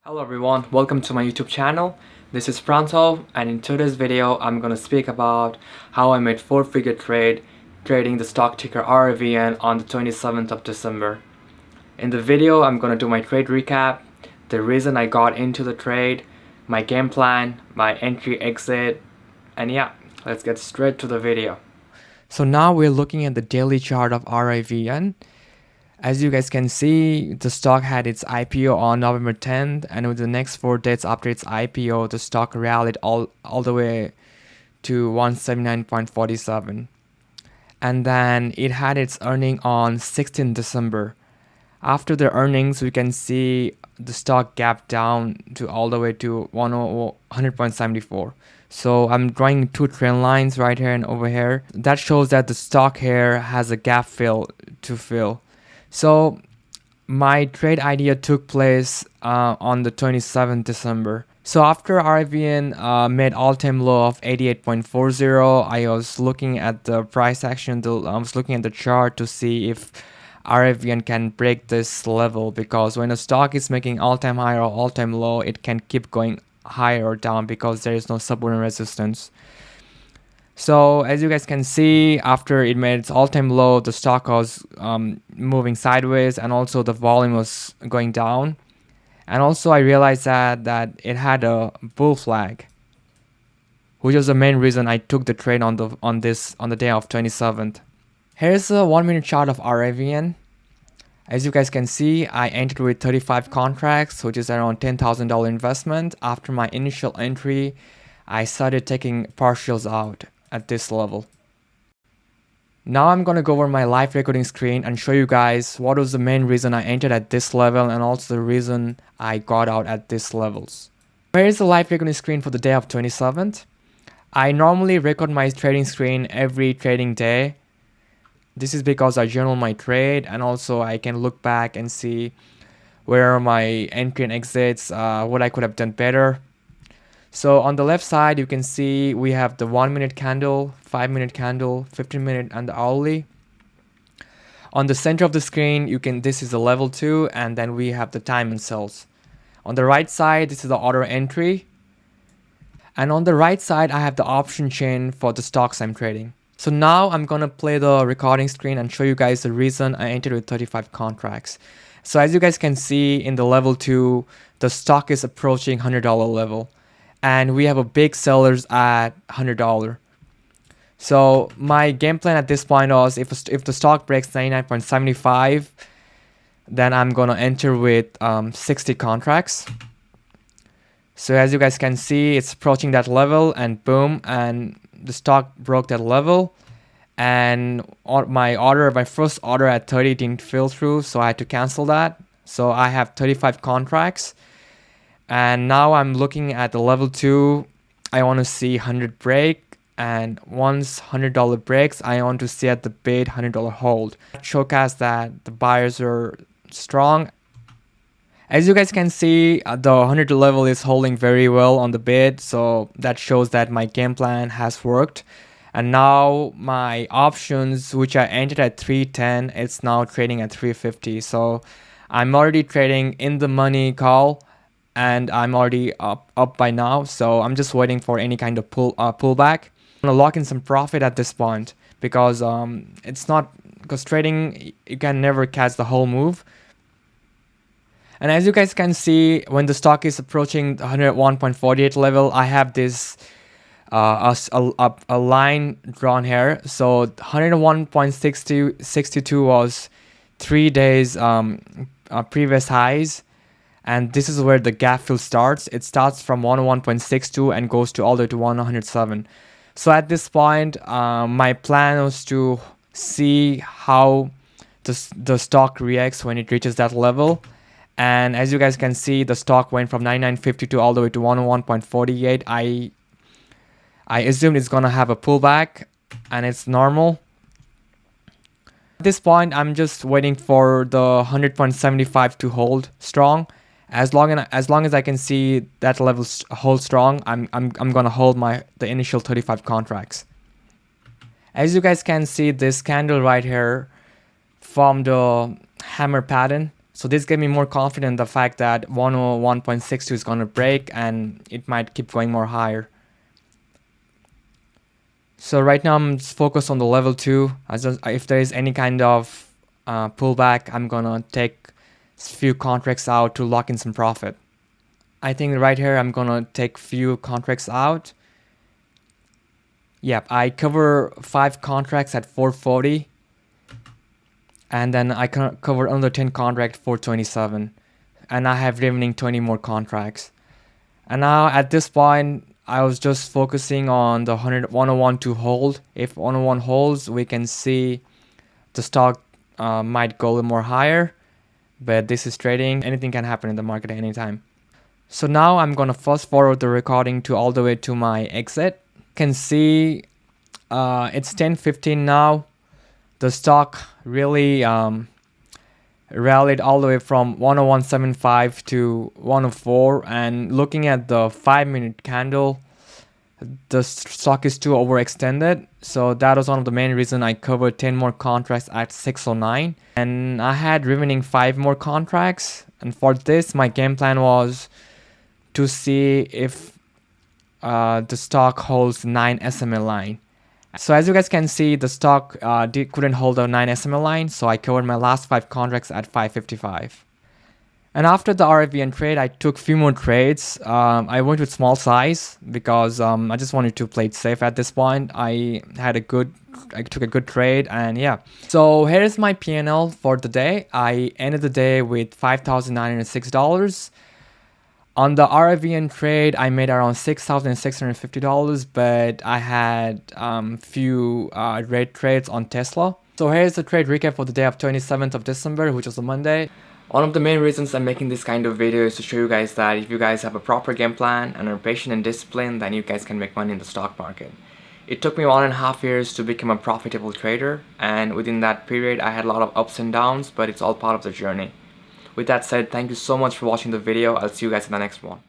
Hello everyone, welcome to my YouTube channel. This is Pranto, and in today's video I'm gonna speak about how I made 4-figure trade trading the stock ticker RIVN on the 27th of December. In the video I'm gonna do my trade recap, the reason I got into the trade, my game plan, my entry exit, and yeah, let's get straight to the video. So now we're looking at the daily chart of RIVN. As you guys can see, the stock had its IPO on November 10th, and with the next 4 days after its IPO, the stock rallied all the way to 179.47. And then it had its earning on 16th December. After the earnings, we can see the stock gap down to all the way to 100.74. So I'm drawing 2 trend lines right here and over here. That shows that the stock here has a gap fill to fill. So my trade idea took place on the 27th December. So after RIVN made all-time low of 88.40, I was looking at the price action. I was looking at the chart to see if RIVN can break this level, because when a stock is making all-time high or all-time low, it can keep going higher or down because there is no support and resistance. So as you guys can see, after it made its all-time low, the stock was moving sideways, and also the volume was going down. And also I realized that it had a bull flag, which was the main reason I took the trade on the day of 27th. Here's a 1-minute chart of RIVN. As you guys can see, I entered with 35 contracts, which is around $10,000 investment. After my initial entry, I started taking partials out at this level. Now I'm gonna go over my live recording screen and show you guys what was the main reason I entered at this level, and also the reason I got out at these levels. Here is the live recording screen for the day of 27th. I normally record my trading screen every trading day. This is because I journal my trade, and also I can look back and see where are my entry and exits, what I could have done better. So on the left side, you can see we have the 1-minute candle, 5-minute candle, 15-minute, and the hourly. On the center of the screen, this is the level 2, and then we have the time and sells. On the right side, this is the order entry. And on the right side, I have the option chain for the stocks I'm trading. So now I'm gonna play the recording screen and show you guys the reason I entered with 35 contracts. So as you guys can see, in the level 2, the stock is approaching $100 level. And we have a big sellers at $100. So my game plan at this point was, if the stock breaks 99.75, then I'm gonna enter with 60 contracts. So as you guys can see, it's approaching that level, and boom, and the stock broke that level, and my first order at 30 didn't fill through, so I had to cancel that. So I have 35 contracts. And now I'm looking at the level 2. I want to see 100 break, and once $100 breaks, I want to see at the bid $100 hold. Showcase that the buyers are strong. As you guys can see, the 100 level is holding very well on the bid, so that shows that my game plan has worked. And now my options, which I entered at 310, it's now trading at 350. So I'm already trading in the money call, and I'm already up by now, so I'm just waiting for any kind of pullback. I'm gonna lock in some profit at this point, because trading, you can never catch the whole move. And as you guys can see, when the stock is approaching the 101.48 level, I have this a line drawn here. So 101.62 was 3 days previous highs. And this is where the gap fill starts. It starts from 101.62 and goes to all the way to 107. So at this point, my plan was to see how the stock reacts when it reaches that level. And as you guys can see, the stock went from 99.52 all the way to 101.48. I assumed it's gonna have a pullback, and it's normal. At this point, I'm just waiting for the 100.75 to hold strong. As long as I can see that level hold strong, I'm gonna hold the initial 35 contracts. As you guys can see, this candle right here formed a hammer pattern. So this gave me more confidence in the fact that 101.62 is going to break and it might keep going more higher. So right now I'm just focused on the level 2. If there is any kind of pullback, I'm going to take a few contracts out to lock in some profit. I think right here I'm going to take few contracts out. Yep, I cover 5 contracts at 440. And then I cover another 10 contracts for 427. And I have remaining 20 more contracts. And now at this point, I was just focusing on the 101 to hold. If 101 holds, we can see the stock might go a little more higher. But this is trading. Anything can happen in the market at any time. So now I'm going to fast forward the recording to all the way to my exit. You can see it's 10:15 now. The stock really rallied all the way from 101.75 to 104, and looking at the 5-minute candle, the stock is too overextended. So that was one of the main reasons I covered 10 more contracts at 609, and I had remaining 5 more contracts. And for this, my game plan was to see if the stock holds 9 SMA line. So as you guys can see, the stock couldn't hold a 9 SMA line, so I covered my last 5 contracts at 555. And after the RIVN trade, I took few more trades. I went with small size because I just wanted to play it safe at this point. I took a good trade, and yeah. So here is my P&L for the day. I ended the day with $5,906. On the RIVN trade, I made around $6,650, but I had few red trades on Tesla. So here's the trade recap for the day of 27th of December, which was a Monday. One of the main reasons I'm making this kind of video is to show you guys that if you guys have a proper game plan and are patient and disciplined, then you guys can make money in the stock market. It took me 1.5 years to become a profitable trader, and within that period, I had a lot of ups and downs, but it's all part of the journey. With that said, thank you so much for watching the video. I'll see you guys in the next one.